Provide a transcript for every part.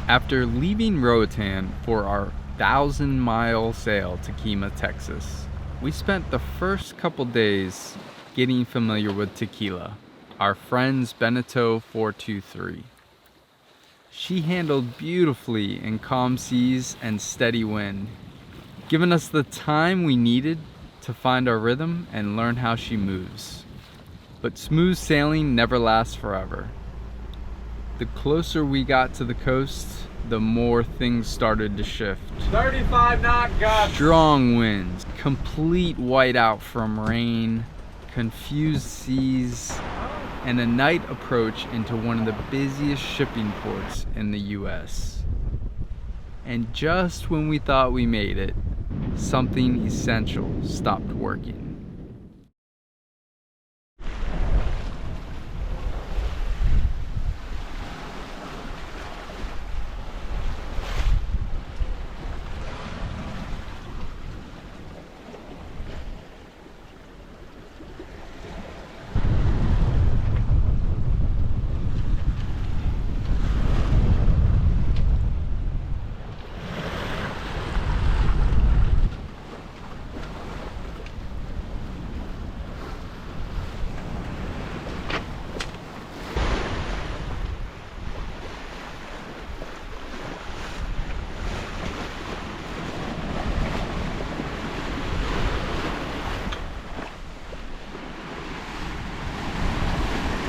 After leaving Roatan for our 1,000-mile sail to Kemah, Texas, we spent the first couple days getting familiar with tequila, our friend's Beneteau 423. She handled beautifully in calm seas and steady wind, giving us the time we needed to find our rhythm and learn how she moves. But smooth sailing never lasts forever. The closer we got to the coast, the more things started to shift. 35 knot gusts. Strong winds, complete whiteout from rain, confused seas, and a night approach into one of the busiest shipping ports in the US. And just when we thought we made it, something essential stopped working.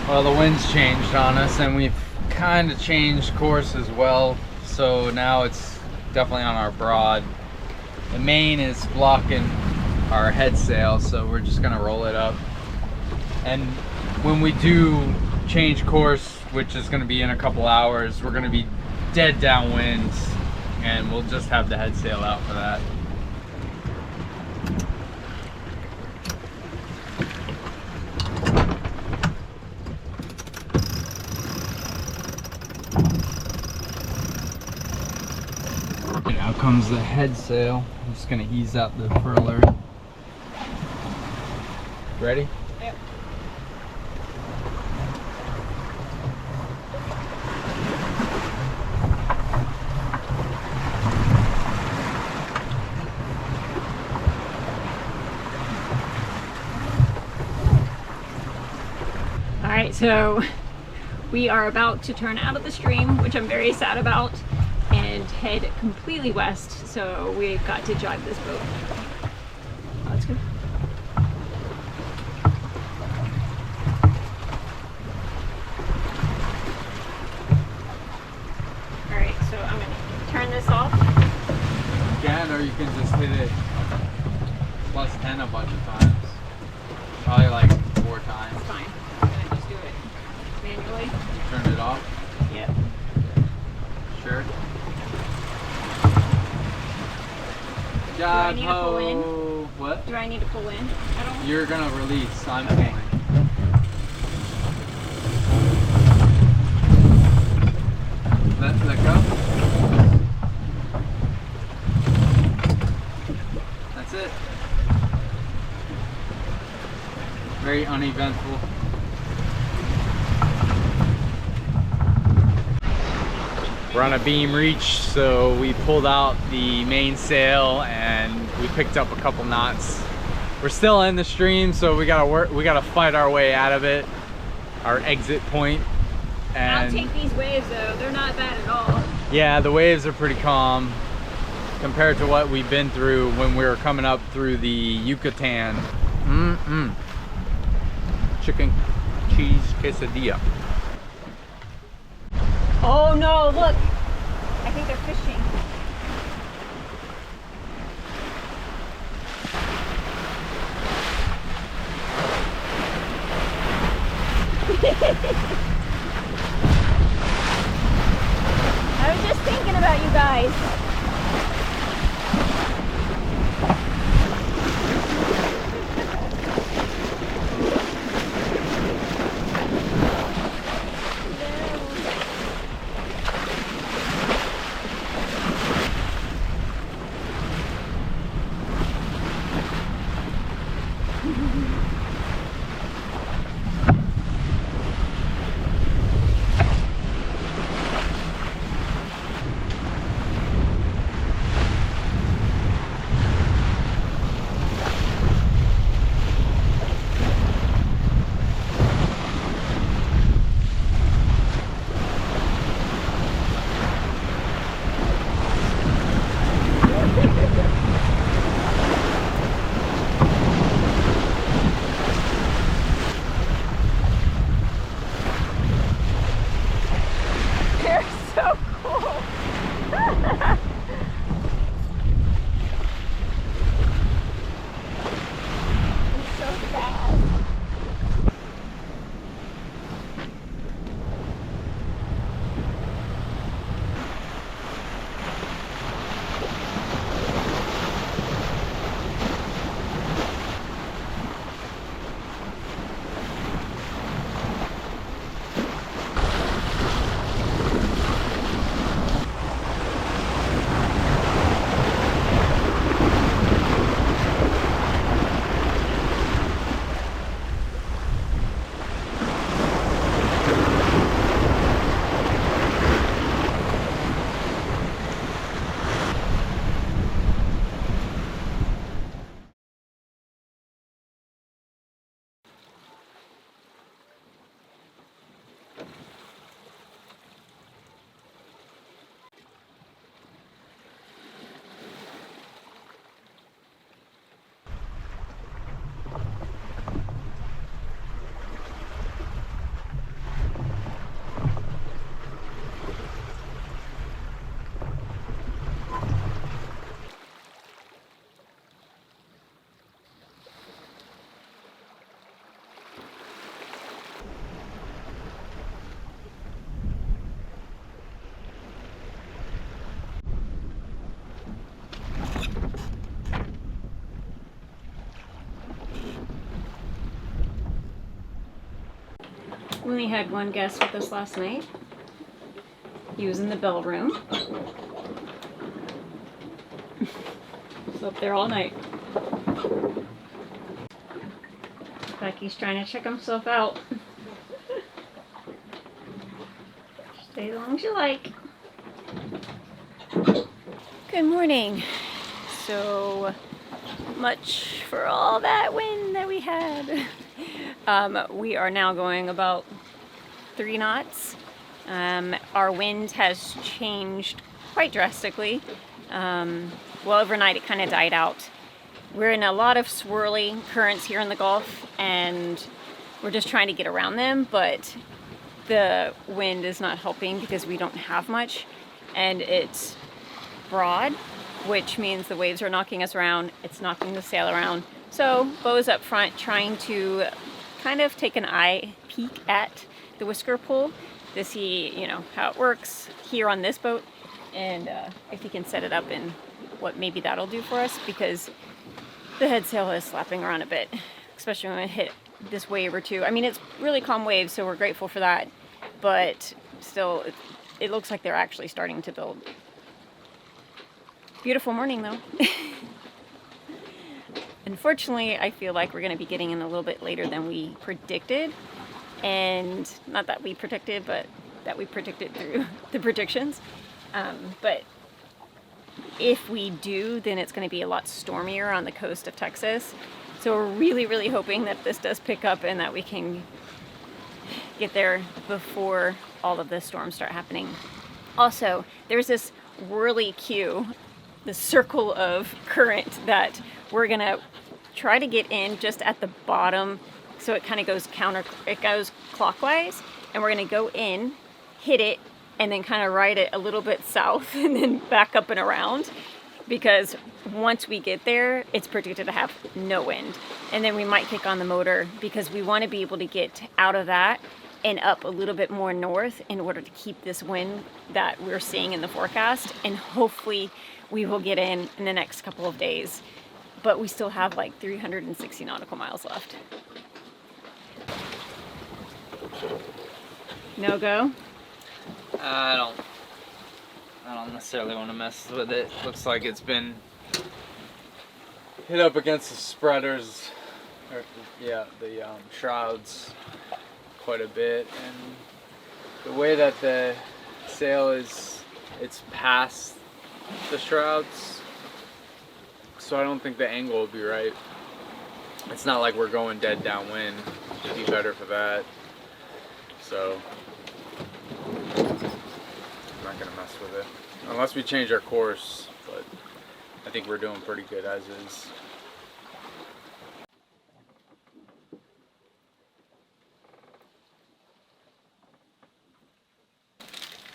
Well, the wind's changed on us and we've kind of changed course as well. So now it's definitely on our broad. The main is blocking our head sail, so we're just gonna roll it up. And when we do change course, which is gonna be in a couple hours, we're gonna be dead downwind and we'll just have the head sail out for that. Now comes the head sail. I'm just gonna ease out the furler. Ready? Yep. All right, so we are about to turn out of the stream, which I'm very sad about, and head completely west, so we've got to drive this boat. Oh, that's good. Alright, so I'm going to turn this off. You can, or you can just hit it plus 10 a bunch of times. Probably like 4 times. It's fine. I'm going to just do it manually. You turned it off? Yep. Sure. Do I need to pull in? What? Do I need to pull in at all? You're gonna release. I'm pulling. Let go. That's it. Very uneventful. We're on a beam reach, so we pulled out the mainsail and we picked up a couple knots. We're still in the stream, so we gotta fight our way out of it, our exit point. And I'll take these waves though, they're not bad at all. yeah, the waves are pretty calm compared to what we've been through when we were coming up through the Yucatan. Chicken cheese quesadilla. Oh no, look! I think they're fishing. I was just thinking about you guys. only had one guest with us last night. He was in the bell room. Slept there all night. Becky's trying to check himself out. Stay as long as you like. Good morning. So much for all that wind that we had. We are now going about 3 knots. Our wind has changed quite drastically. Well, overnight it kind of died out. We're in a lot of swirly currents here in the Gulf, and we're just trying to get around them, but the wind is not helping because we don't have much, and it's broad, which means the waves are knocking us around. It's knocking the sail around. So Beau's up front trying to kind of take an eye peek at the whisker pull to see, you know, how it works here on this boat, and if he can set it up and what maybe that'll do for us, because the head sail is slapping around a bit, especially when we hit this wave or two. I mean, it's really calm waves, so we're grateful for that, but still, it looks like they're actually starting to build. Beautiful morning, though. Unfortunately, I feel like we're going to be getting in a little bit later than we predicted, and not that we predicted, but that we predicted through the predictions. But if we do, then it's going to be a lot stormier on the coast of Texas. So we're really, really hoping that this does pick up and that we can get there before all of the storms start happening. Also, there's this whirly cue, the circle of current that we're going to try to get in just at the bottom, so it kind of goes clockwise, and we're going to go in, hit it, and then kind of ride it a little bit south and then back up and around, because once we get there, it's predicted to have no wind. And then we might kick on the motor because we want to be able to get out of that and up a little bit more north in order to keep this wind that we're seeing in the forecast. And hopefully we will get in the next couple of days. But we still have like 360 nautical miles left. No go? I don't necessarily want to mess with it. Looks like it's been hit up against the spreaders, or the shrouds quite a bit, and the way that the sail is, it's past the shrouds, so I don't think the angle will be right. It's not like we're going dead downwind. It'd be better for that. So I'm not gonna mess with it unless we change our course, but I think we're doing pretty good as is.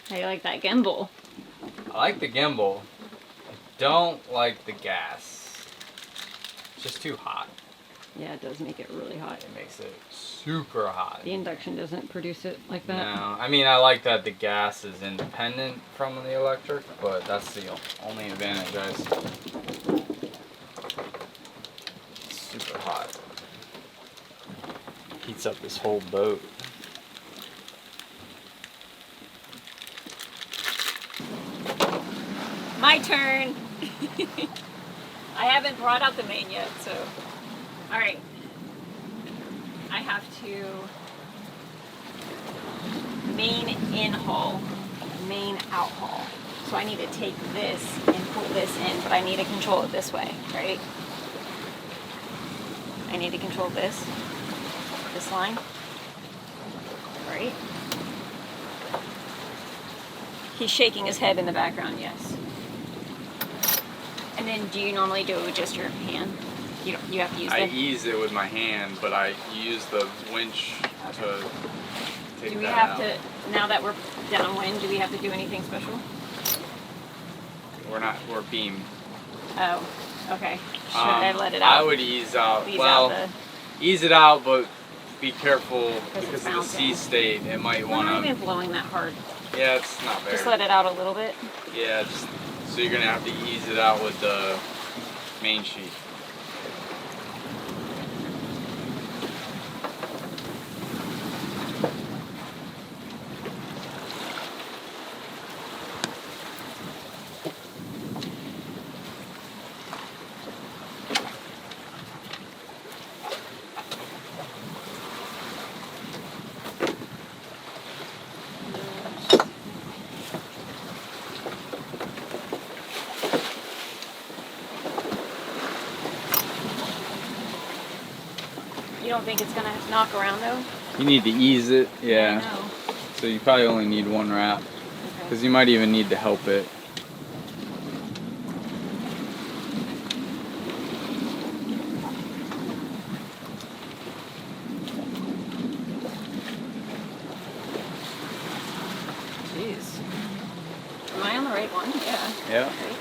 How do you like that gimbal? I like the gimbal. I don't like the gas. It's just too hot. Yeah, it does make it really hot. It makes it super hot. The induction doesn't produce it like that. No, I mean, I like that the gas is independent from the electric, but that's the only advantage, guys. It's super hot. Heats up this whole boat. My turn. I haven't brought out the main yet, so. All right. I have to main in haul, main out haul. So I need to take this and pull this in, but I need to control it this way, right? I need to control this line, right? He's shaking his head in the background, yes. And then do you normally do it with just your hand? You have to use it? I ease it with my hand, but I use the winch to take Do we that have out. to, now that we're downwind, do we have to do anything special? We're beam. Oh, okay. Should I let it out? I would ease out. Ease well, out ease it out, but be careful it's because of the bouncing. sea state. It might We're want not to. even blowing that hard. Yeah, it's not very. Just let it out a little bit. Yeah, just so you're gonna have to ease it out with the main sheet. don't think it's gonna knock around though? You need to ease it, I yeah. know. So you probably only need one wrap, Okay. because you might even need to help it. Jeez. Am I on the right one? Yeah. Yeah. Right.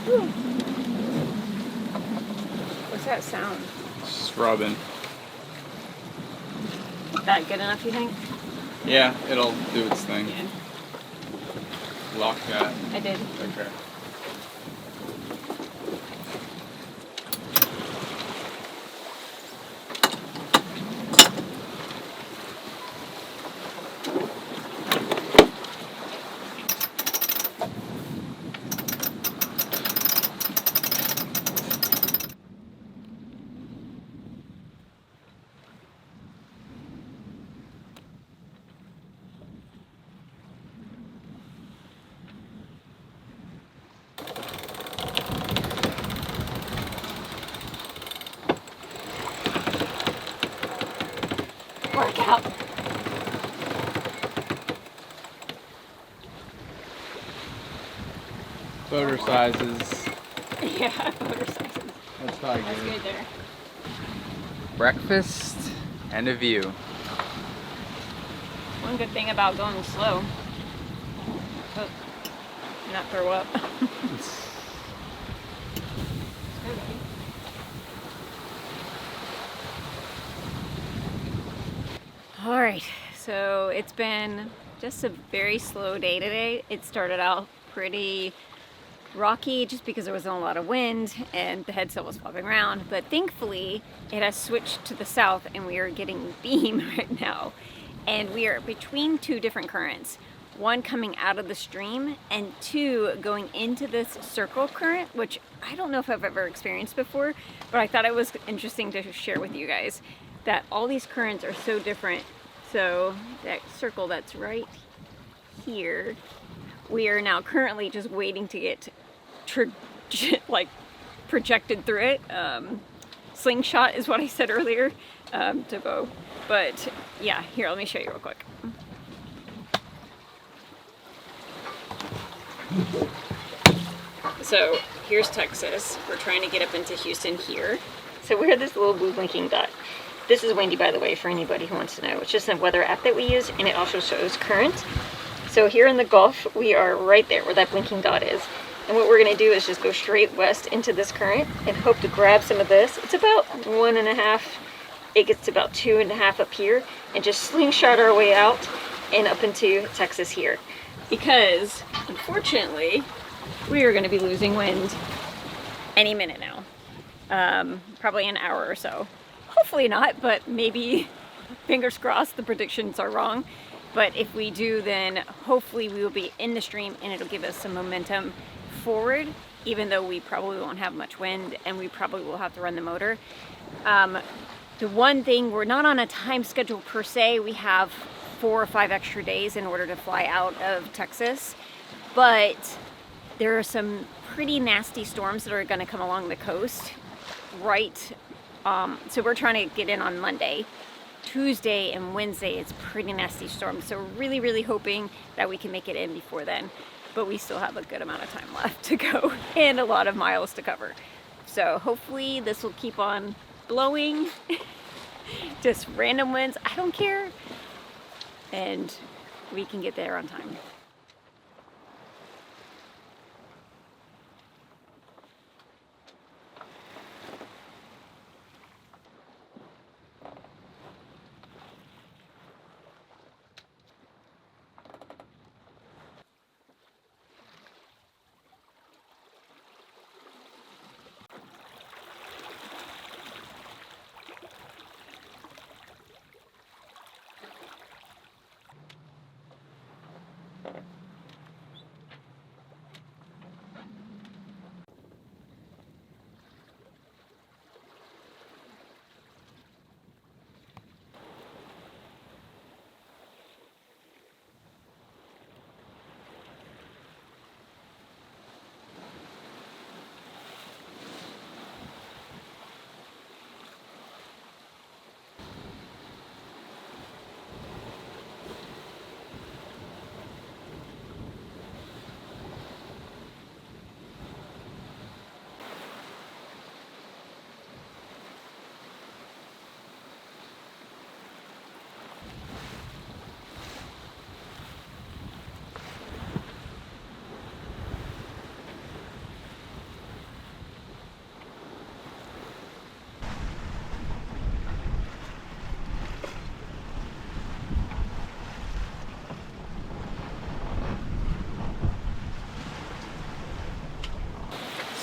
Whew. What's that sound? It's just rubbing. That good enough, you think? Yeah, it'll do its thing. Yeah. Lock that. I did. Okay. Workout. Boater sizes. Yeah, motorcycles. That's probably That's good. good there. Breakfast and a view. One good thing about going slow. Oh, not throw up. All right, so it's been just a very slow day today. It started out pretty rocky just because there wasn't a lot of wind and the headsail was flopping around, but thankfully it has switched to the south and we are getting beam right now. And we are between two different currents, one coming out of the stream and two going into this circle current, which I don't know if I've ever experienced before, but I thought it was interesting to share with you guys that all these currents are so different. So that circle that's right here, we are now currently just waiting to get like projected through it. Slingshot is what I said earlier to Beau. But yeah, here, let me show you real quick. So here's Texas. We're trying to get up into Houston here. So we're this little blue blinking dot. This is windy, by the way, for anybody who wants to know. It's just a weather app that we use, and it also shows current. So here in the Gulf, we are right there where that blinking dot is. And what we're gonna do is just go straight west into this current and hope to grab some of this. It's about 1.5. It gets to about 2.5 up here, and just slingshot our way out and up into Texas here. Because, unfortunately, we are gonna be losing wind any minute now. Probably an hour or so. Hopefully not, but maybe, fingers crossed, the predictions are wrong. But if we do, then hopefully we will be in the stream and it'll give us some momentum forward, even though we probably won't have much wind and we probably will have to run the motor. The one thing, we're not on a time schedule per se. We have 4 or 5 extra days in order to fly out of Texas, but there are some pretty nasty storms that are going to come along the coast, right? So we're trying to get in on Monday. Tuesday and Wednesday, it's pretty nasty storms. So we're really, really hoping that we can make it in before then. But we still have a good amount of time left to go and a lot of miles to cover. So hopefully this will keep on blowing. Just random winds, I don't care. And we can get there on time.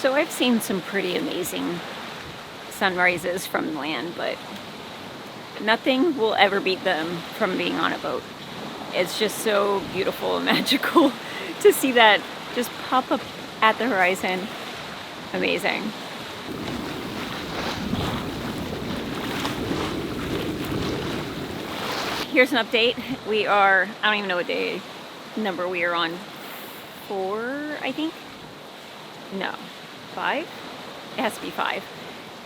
So I've seen some pretty amazing sunrises from land, but nothing will ever beat them from being on a boat. It's just so beautiful and magical to see that just pop up at the horizon. Amazing. Here's an update. We are, I don't even know what day number we are on. 4, I think? No, 5? It has to be 5.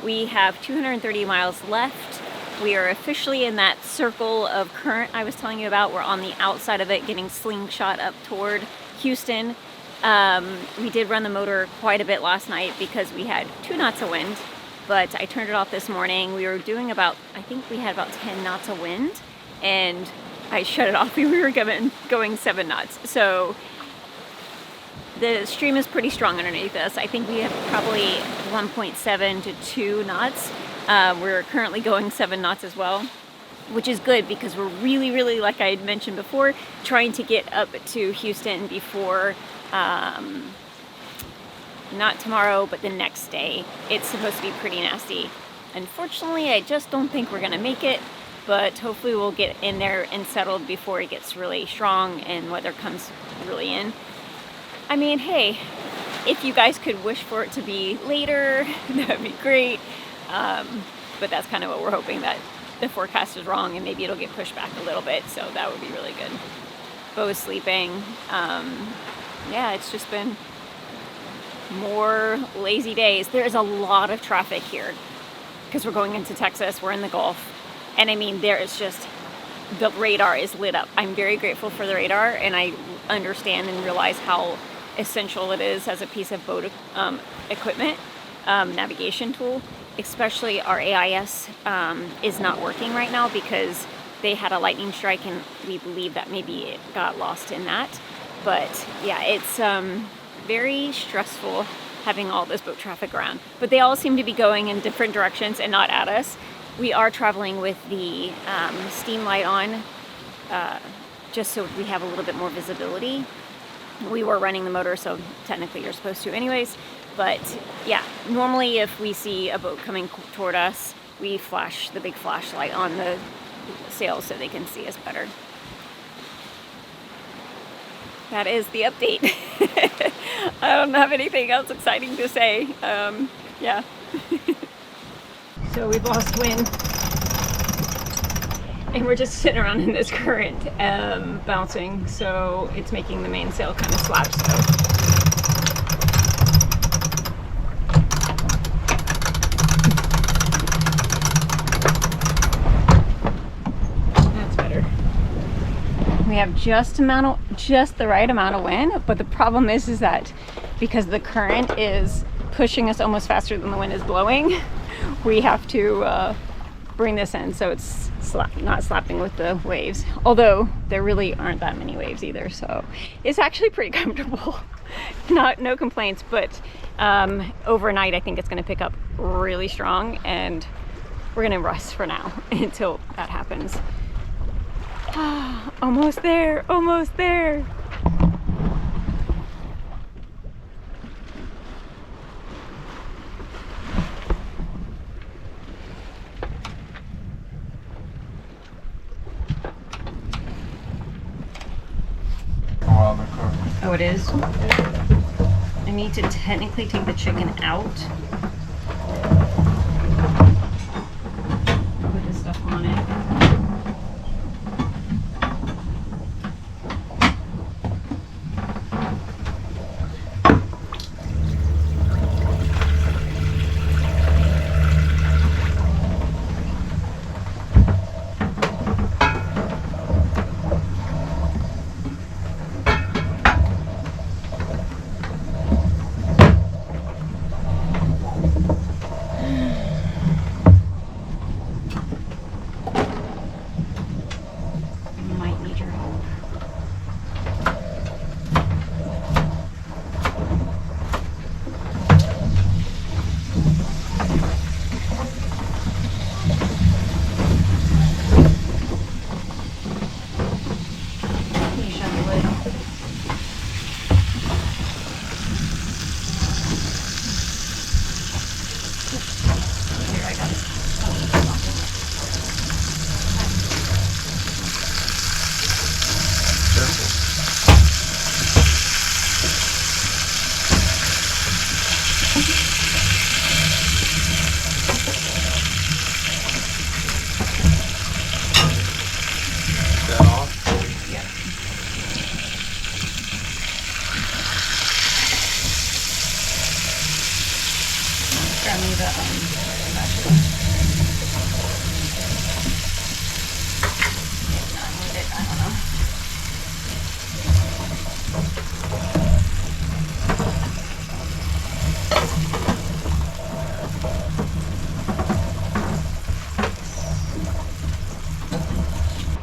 We have 230 miles left. We are officially in that circle of current I was telling you about. We're on the outside of it, getting slingshot up toward Houston. We did run the motor quite a bit last night because we had 2 knots of wind, but I turned it off this morning. We were doing about, I think we had about 10 knots of wind, and I shut it off. We were going 7 knots. So the stream is pretty strong underneath us. I think we have probably 1.7 to 2 knots. We're currently going 7 knots as well, which is good because we're really, like I had mentioned before, trying to get up to Houston before, not tomorrow, but the next day. It's supposed to be pretty nasty. Unfortunately, I just don't think we're gonna make it, but hopefully we'll get in there and settled before it gets really strong and weather comes really in. I mean, hey, if you guys could wish for it to be later, that'd be great. But that's kind of what we're hoping, that the forecast is wrong and maybe it'll get pushed back a little bit. So that would be really good. Beau's sleeping. Yeah, it's just been more lazy days. There's a lot of traffic here because we're going into Texas. We're in the Gulf. And I mean, there is just, the radar is lit up. I'm very grateful for the radar, and I understand and realize how essential it is as a piece of boat equipment, navigation tool. Especially our AIS is not working right now because they had a lightning strike, and we believe that maybe it got lost in that. But yeah, it's very stressful having all this boat traffic around. But they all seem to be going in different directions and not at us. We are traveling with the steam light on, just so we have a little bit more visibility. We were running the motor, so technically you're supposed to anyways. But yeah, normally if we see a boat coming toward us, we flash the big flashlight on the sails so they can see us better. That is the update. I don't have anything else exciting to say. Yeah. So we've lost wind, and we're just sitting around in this current bouncing, so it's making the mainsail kind of slap. So we have just the right amount of wind, but the problem is that because the current is pushing us almost faster than the wind is blowing, we have to bring this in so it's not slapping with the waves. Although there really aren't that many waves either, so it's actually pretty comfortable. No complaints, but overnight I think it's going to pick up really strong, and we're going to rest for now until that happens. Almost there, almost there. Oh, it is? I need to technically take the chicken out. Put this stuff on it.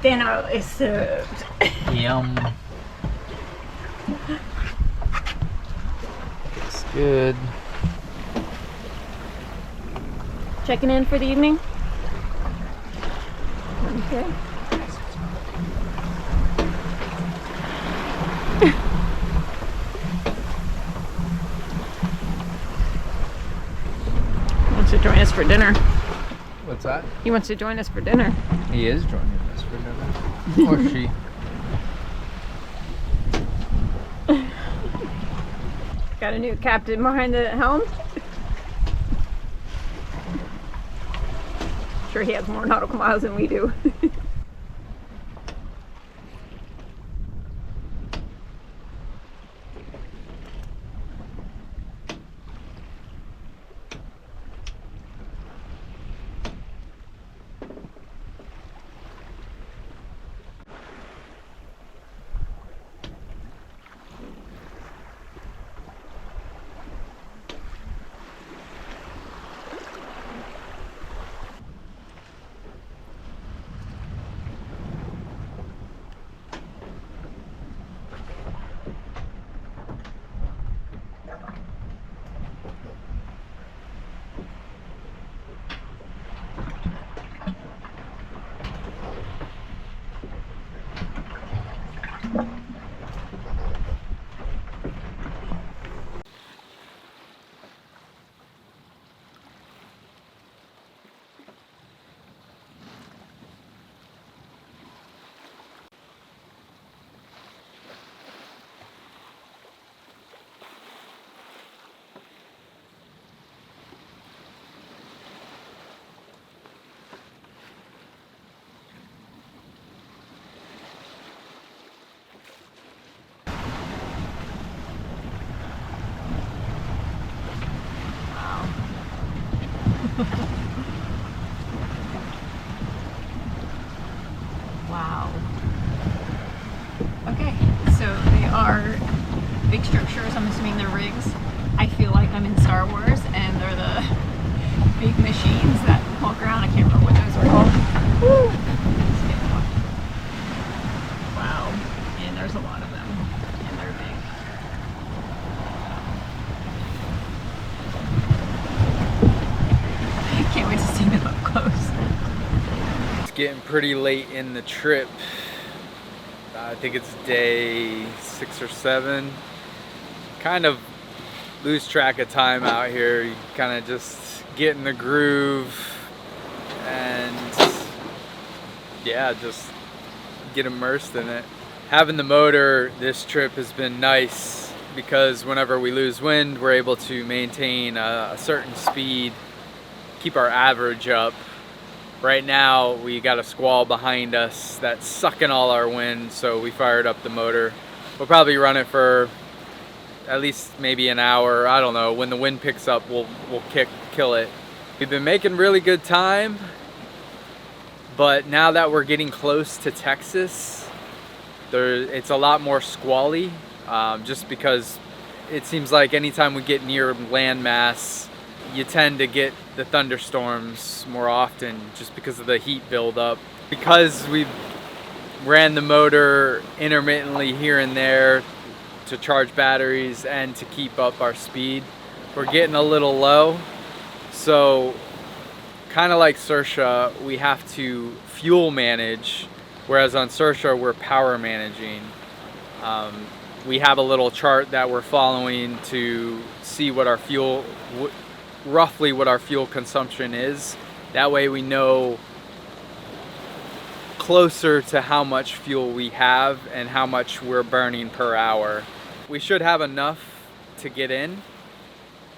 dinner is served. Yum. Looks good. Checking in for the evening? Okay. Wants to join us for dinner. What's that? He wants to join us for dinner. He is joining us for dinner. Or she. Got a new captain behind the helm. Sure, he has more nautical miles than we do. Wow. Okay, so they are big structures. I'm assuming they're rigs. I feel like I'm in Star Wars, and they're the big machines that walk around. I can't remember what those are called. Woo! Wow. And there's a lot of them, and they're big. I can't wait to see them up close. It's getting pretty late in the trip. I think it's day 6 or 7. Kind of lose track of time out here. You kind of just get in the groove and yeah, just get immersed in it. Having the motor this trip has been nice because whenever we lose wind, we're able to maintain a certain speed, keep our average up. Right now we got a squall behind us that's sucking all our wind, so we fired up the motor. We'll probably run it for at least maybe an hour. I don't know. When the wind picks up, we'll kill it. We've been making really good time, but now that we're getting close to Texas, it's a lot more squally, just because it seems like anytime we get near landmass, you tend to get the thunderstorms more often just because of the heat buildup. Because we ran the motor intermittently here and there to charge batteries and to keep up our speed, we're getting a little low. So kind of like Saoirse, we have to fuel manage, whereas on Saoirse we're power managing. We have a little chart that we're following to see what our fuel, roughly what our fuel consumption is. That way we know closer to how much fuel we have and how much we're burning per hour. We should have enough to get in,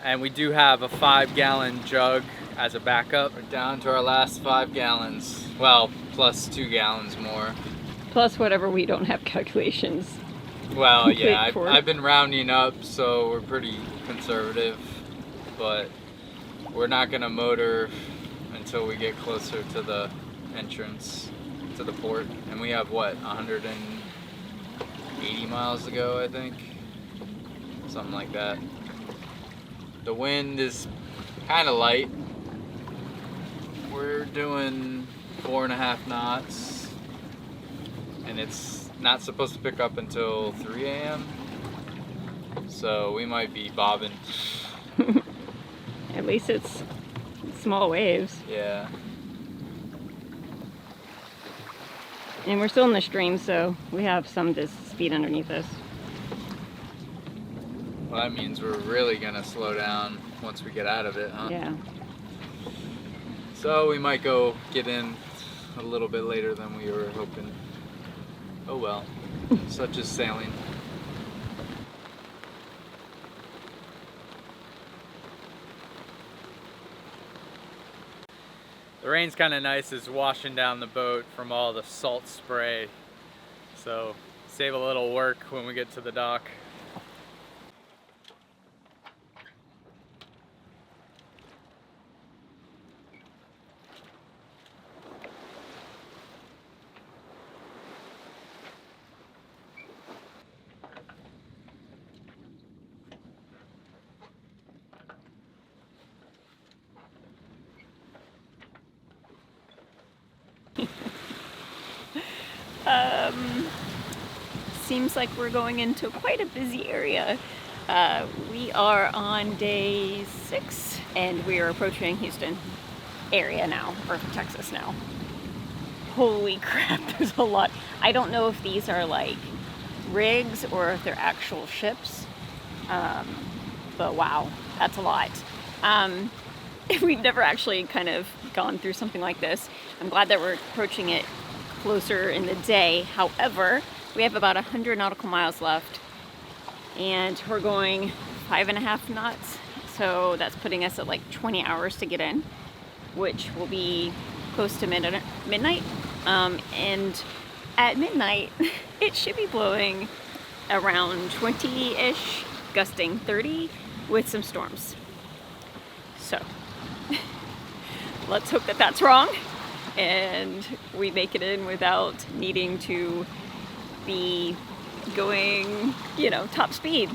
and we do have a 5-gallon jug as a backup. We're down to our last 5 gallons. Well, plus 2 gallons more. Plus whatever we don't have calculations. Well, yeah, I've been rounding up, so we're pretty conservative, but we're not gonna motor until we get closer to the entrance to the port. And we have what, 180 miles to go, I think? Something like that. The wind is kind of light. We're doing 4.5 knots. and it's not supposed to pick up until 3 a.m. So we might be bobbing. At least it's small waves. Yeah. And we're still in the stream, so we have some speed underneath us. Well, that means we're really gonna slow down once we get out of it, huh? Yeah. So we might go get in a little bit later than we were hoping. Oh well, such is sailing. The rain's kind of nice, it's washing down the boat from all the salt spray. So save a little work when we get to the dock. Seems like we're going into quite a busy area. We are on day 6 and we are approaching Houston area now, or Texas now. Holy crap, there's a lot. I don't know if these are like rigs or if they're actual ships, but wow, that's a lot. We've never actually kind of gone through something like this. I'm glad that we're approaching it closer in the day. However, we have about 100 nautical miles left and we're going 5.5 knots. So that's putting us at like 20 hours to get in, which will be close to midnight. And at midnight, it should be blowing around 20-ish, gusting 30 with some storms. So let's hope that that's wrong and we make it in without needing to be going, you know, top speed.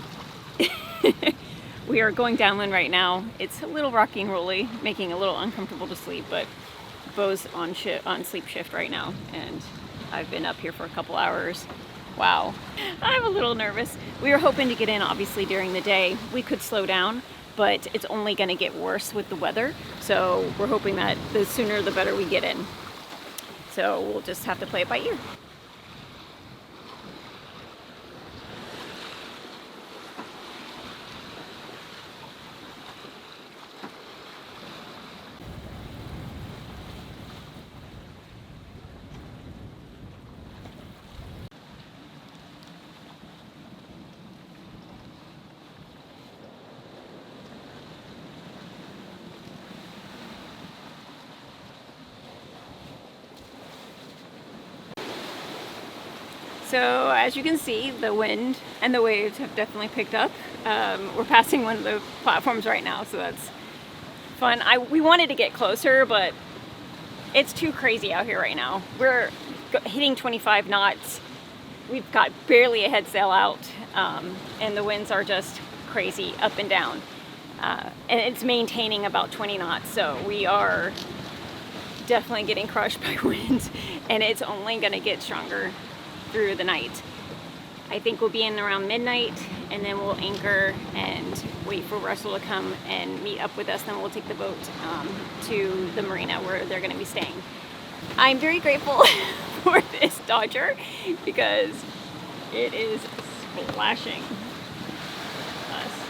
We are going downwind right now. It's a little rocky and rolly, making it a little uncomfortable to sleep, but Beau's on sleep shift right now, and I've been up here for a couple hours. Wow, I'm a little nervous. We were hoping to get in, obviously, during the day. We could slow down, but it's only going to get worse with the weather, so we're hoping that the sooner the better we get in. So we'll just have to play it by ear. So as you can see, the wind and the waves have definitely picked up. We're passing one of the platforms right now, so that's fun. We wanted to get closer, but it's too crazy out here right now. We're hitting 25 knots. We've got barely a head sail out, and the winds are just crazy up and down. And it's maintaining about 20 knots, so we are definitely getting crushed by winds, and it's only gonna get stronger through the night. I think we'll be in around midnight, and then we'll anchor and wait for Russell to come and meet up with us. Then we'll take the boat to the marina where they're going to be staying. I'm very grateful for this Dodger because it is splashing us.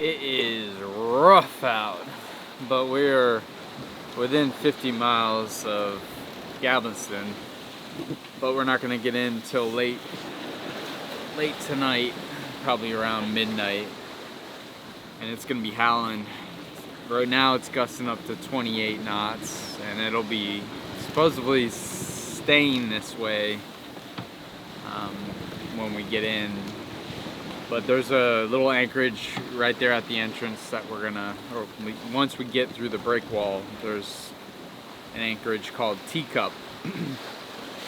It is rough out, but we're within 50 miles of Galveston, but we're not gonna get in till late tonight, probably around midnight, and it's gonna be howling. Right now it's gusting up to 28 knots, and it'll be supposedly staying this way when we get in. But there's a little anchorage right there at the entrance that we're gonna, or once we get through the break wall, there's an anchorage called Teacup.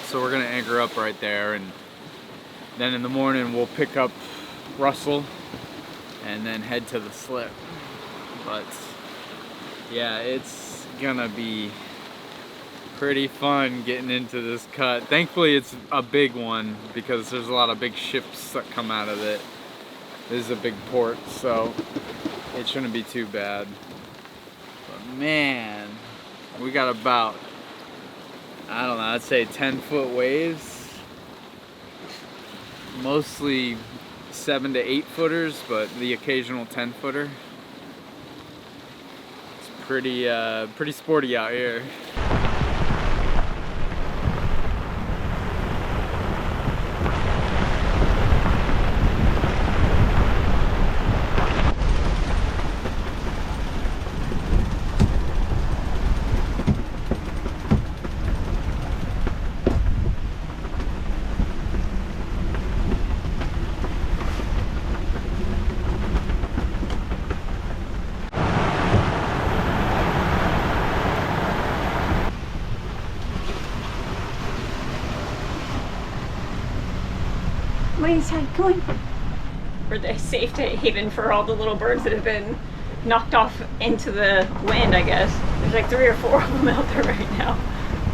So we're gonna anchor up right there, and then in the morning we'll pick up Russell and then head to the slip. But yeah, it's gonna be pretty fun getting into this cut. Thankfully it's a big one because there's a lot of big ships that come out of it. This is a big port, so it shouldn't be too bad. But man, we got about, I don't know, I'd say 10-foot waves. Mostly 7 to 8 footers, but the occasional 10-footer. It's pretty sporty out here. What is that going? For the safe haven for all the little birds that have been knocked off into the wind, I guess. There's like 3 or 4 of them out there right now.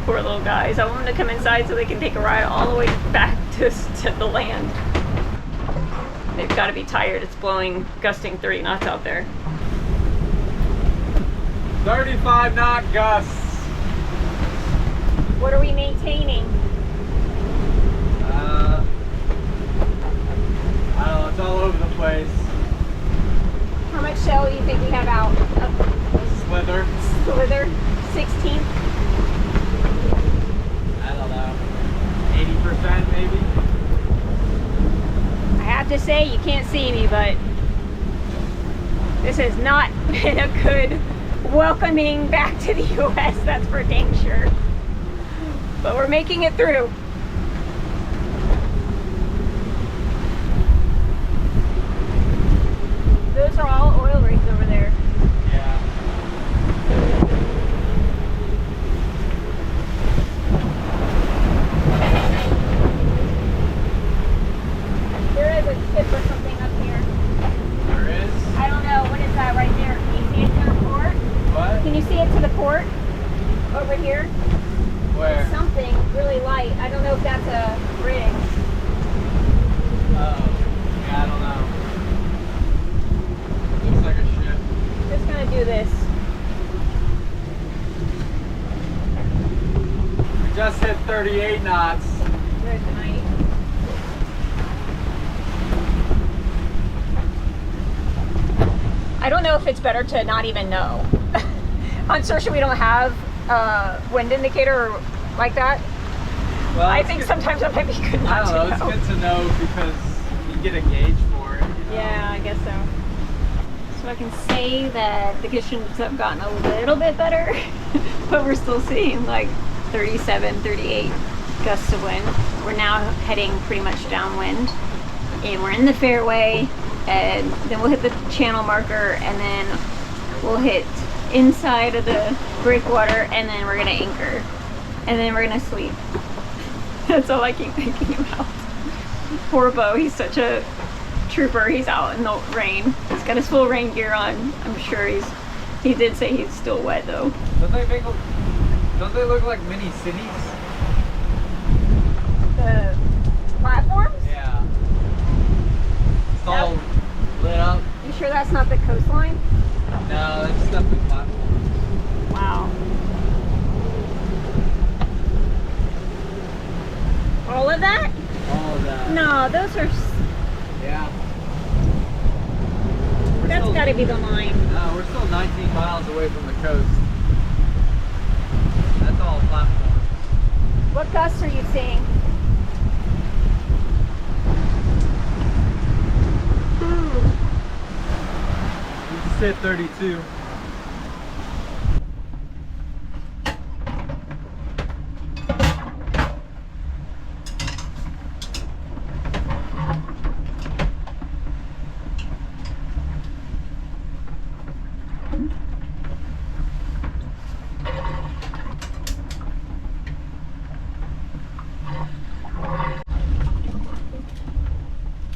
Poor little guys. I want them to come inside so they can take a ride all the way back to the land. They've got to be tired. It's blowing, gusting 30 knots out there. 35 knot gusts. What are we maintaining? I don't know, it's all over the place. How much sail do you think we have out? Slither. Slither? 16? I don't know. 80% maybe? I have to say, you can't see me, but this has not been a good welcoming back to the U.S., that's for dang sure. But we're making it through. Those are all oil rigs over there. Yeah. There is a ship or something up here. There is? I don't know. What is that right there? Can you see it to the port? What? Can you see it to the port? Over here? Where? It's something really light. I don't know if that's a rig. Oh. Yeah, I don't know. Looks like a ship. Just gonna do this. We just hit 38 knots. Good night. I don't know if it's better to not even know. On Saoirse we don't have a wind indicator like that. Well, I think sometimes that might be good not to know. I don't know, it's good to know because you get a gauge for it. You know? Yeah, I guess so. So I can say that the conditions have gotten a little bit better, but we're still seeing like 37, 38 gusts of wind. We're now heading pretty much downwind, and we're in the fairway, and then we'll hit the channel marker, and then we'll hit inside of the breakwater, and then we're gonna anchor, and then we're gonna sweep. That's all I keep thinking about. Poor Beau, he's such a trooper. He's out in the rain. He's got his full rain gear on. I'm sure he did say he's still wet though. Don't they look like mini cities? The platforms? Yeah. It's all lit up. You sure that's not the coastline? No, it's definitely platforms. Wow. All of that? All of that. No, those are... Yeah. That's got to be the line. No, we're still 19 miles away from the coast. platform. What gusts are you seeing? You said 32.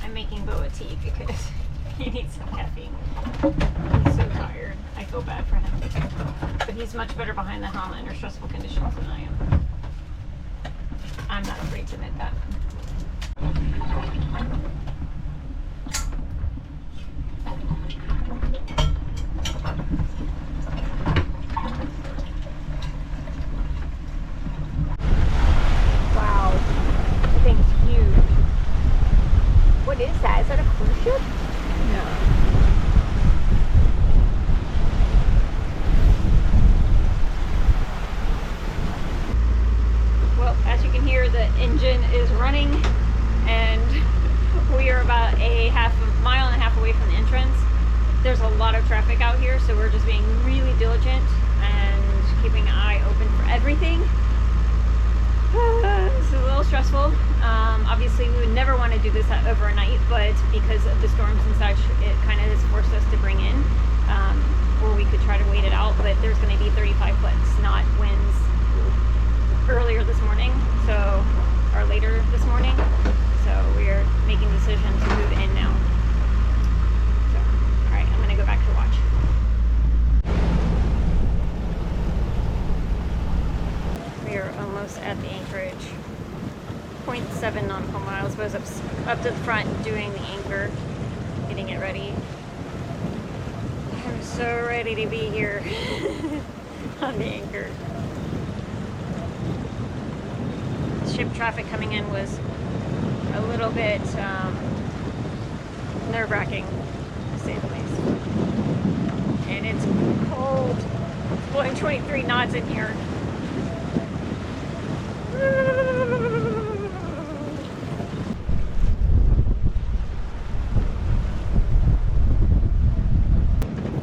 I'm making Beau a tea because he needs some caffeine. He's so tired. I feel bad for him. But he's much better behind the helmet under stressful conditions than I am. I'm not afraid to admit that. Wow. The thing's huge. What is that? Is that a cruise ship? No. Well, as you can hear, the engine is running, and we are about a mile and a half away from the entrance. There's a lot of traffic out here, so we're just being really diligent and keeping an eye open for everything. This is a little stressful. Obviously, we would never want to do this overnight, but because of the storms and such, it kind of has forced us to bring in, or we could try to wait it out, but there's going to be 35 foot knot winds earlier this morning, or later this morning, so we're making the decision to move in now. So, alright, I'm going to go back to watch. We are almost at the anchorage. 0.7 nautical miles. Goes up to the front doing the anchor, getting it ready. I'm so ready to be here on the anchor. Ship traffic coming in was a little bit nerve-wracking, to say the least. And it's cold. It's blowing 23 knots in here.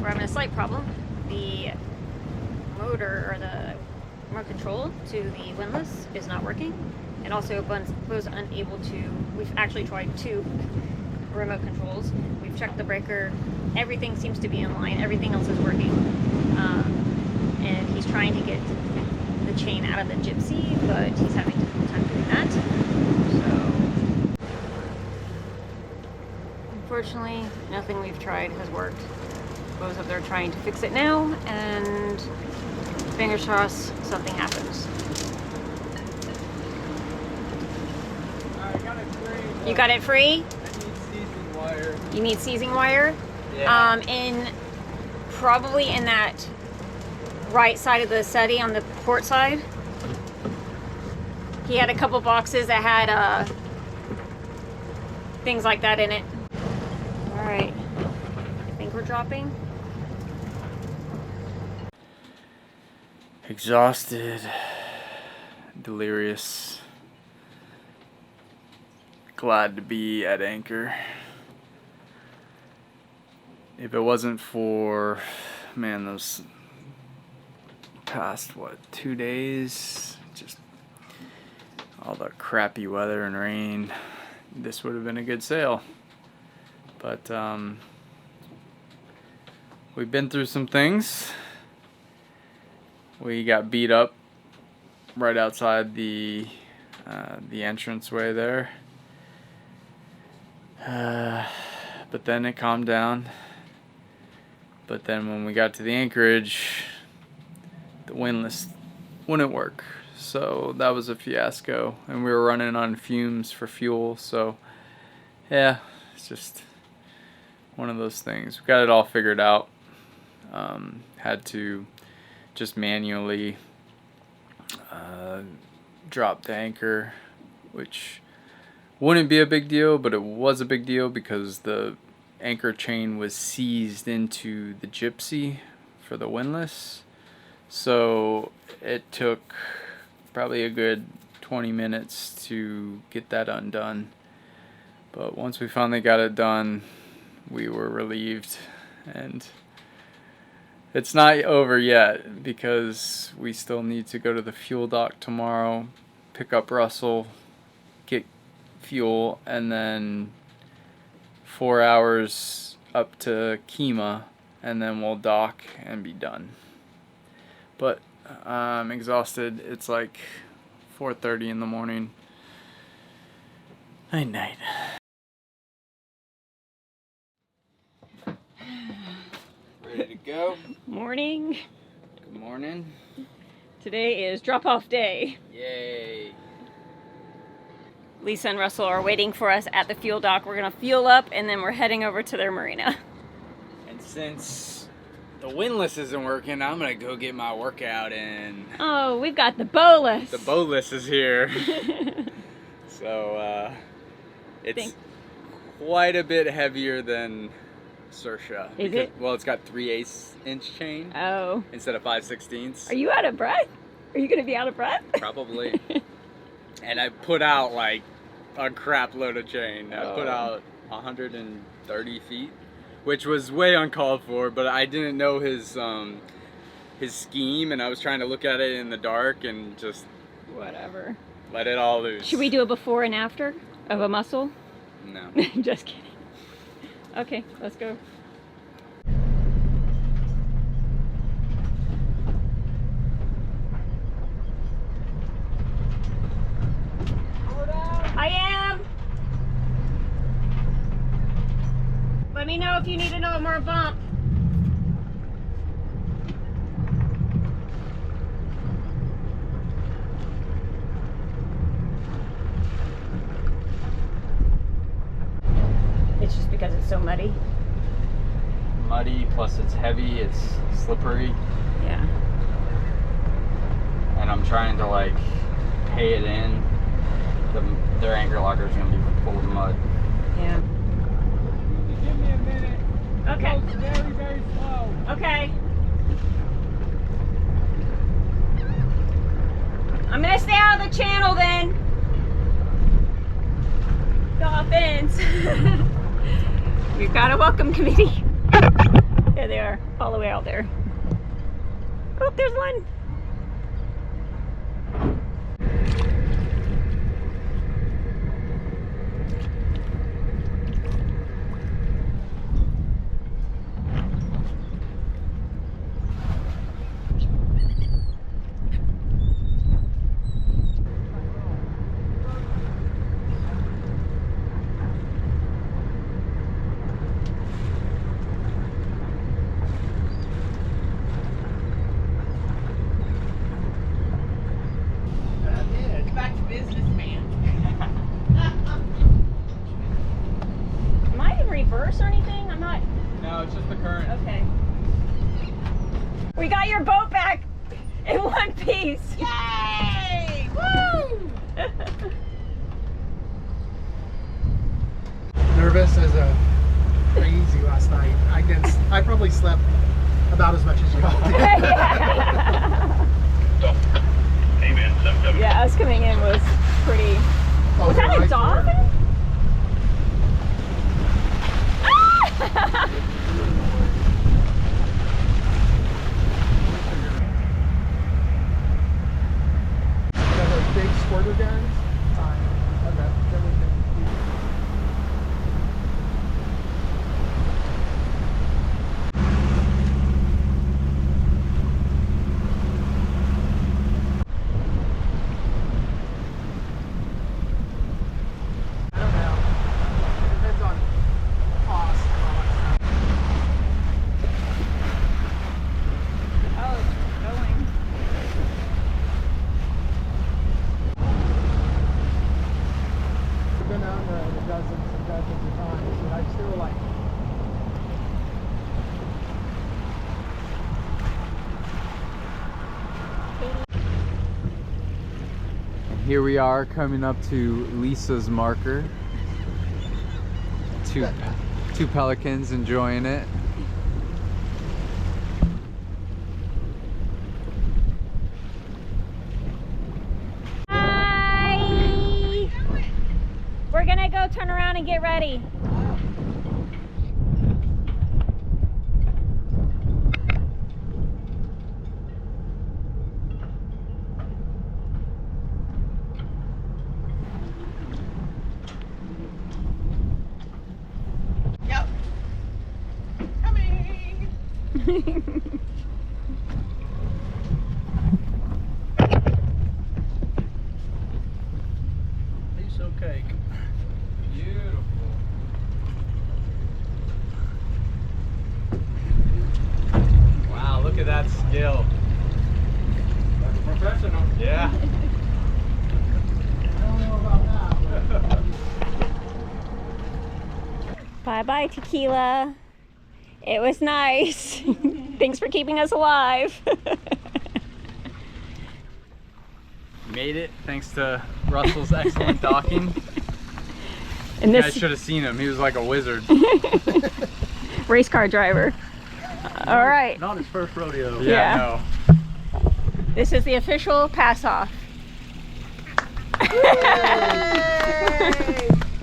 We're having a slight problem. The motor, or the remote control to the windlass, is not working. And also was unable to, we've actually tried 2 remote controls. We've checked the breaker. Everything seems to be in line. Everything else is working. And he's trying to get the chain out of the gypsy, but he's having a difficult time doing that. So, unfortunately, nothing we've tried has worked. Beau's up there trying to fix it now, and fingers crossed something happens. You got it free? I need seizing wire. You need seizing wire? Yeah. Probably in that right side of the settee on the port side. He had a couple boxes that had things like that in it. Alright. I think we're dropping. Exhausted, delirious, glad to be at anchor. If it wasn't for, man, those past, 2 days, just all the crappy weather and rain, this would have been a good sail. But we've been through some things. We got beat up right outside the entranceway there. But then it calmed down. But then when we got to the anchorage, the windlass wouldn't work. So that was a fiasco. And we were running on fumes for fuel. So yeah, it's just one of those things. We got it all figured out. Had to just manually drop the anchor, which wouldn't be a big deal, but it was a big deal because the anchor chain was seized into the gypsy for the windlass. So it took probably a good 20 minutes to get that undone. But once we finally got it done, we were relieved. And it's not over yet because we still need to go to the fuel dock tomorrow, pick up Russell, get fuel, and then 4 hours up to Kemah, and then we'll dock and be done. But I'm exhausted. It's like 4:30 in the morning. Night night. Ready to go? Morning. Good morning. Today is drop-off day. Yay. Lisa and Russell are waiting for us at the fuel dock. We're gonna fuel up and then we're heading over to their marina. And since the windlass isn't working, I'm gonna go get my workout in. Oh, we've got the Beauless. The Beauless is here. So it's quite a bit heavier than Saoirse. Is it? Well, it's got 3/8 inch chain Oh. instead of 5/16. Are you out of breath? Are you gonna be out of breath? Probably. And I put out like a crap load of chain. I put out 130 feet, which was way uncalled for, but I didn't know his scheme, and I was trying to look at it in the dark and just Whatever. let it all loose. Should we do a before and after of a muscle? No. Just kidding. Okay, let's go. I am. Let me know if you need a little more bump. It's just because it's so muddy. Muddy, plus it's heavy, it's slippery, Yeah. and I'm trying to like pay it in. Their anchor locker is going to be full of mud. Yeah. Give me a minute. Okay. It goes very, very slow. Okay. I'm gonna stay out of the channel then. Dolphins. We've got a welcome committee. There they are, all the way out there. Oh, there's one. Back to business, man. Am I in reverse or anything? I'm not. No, it's just the current. Okay. We got your boat back in one piece. Yay! Woo! Nervous as a crazy last night. I probably slept about as much as you all did. Yeah, us coming in was pretty. Oh, Was that a right dolphin? there. Ah! Got those big squirter guns. Okay, then we can. I don't know. It depends on cost and all that stuff. Oh, it's going. I've been out there dozens and dozens of times, and I still like. Here we are coming up to Lisa's marker. Two pelicans enjoying it. down and get ready. Yep. Coming. Piece of cake. Beautiful. Wow, look at that skill. That's professional. Yeah. I don't know about that. Bye bye, tequila. It was nice. Thanks for keeping us alive. Made it thanks to Russell's excellent docking. And You guys this should have seen him. He was like a wizard. race car driver. All right. Not his first rodeo. Yeah. No. This is the official pass off. Yay!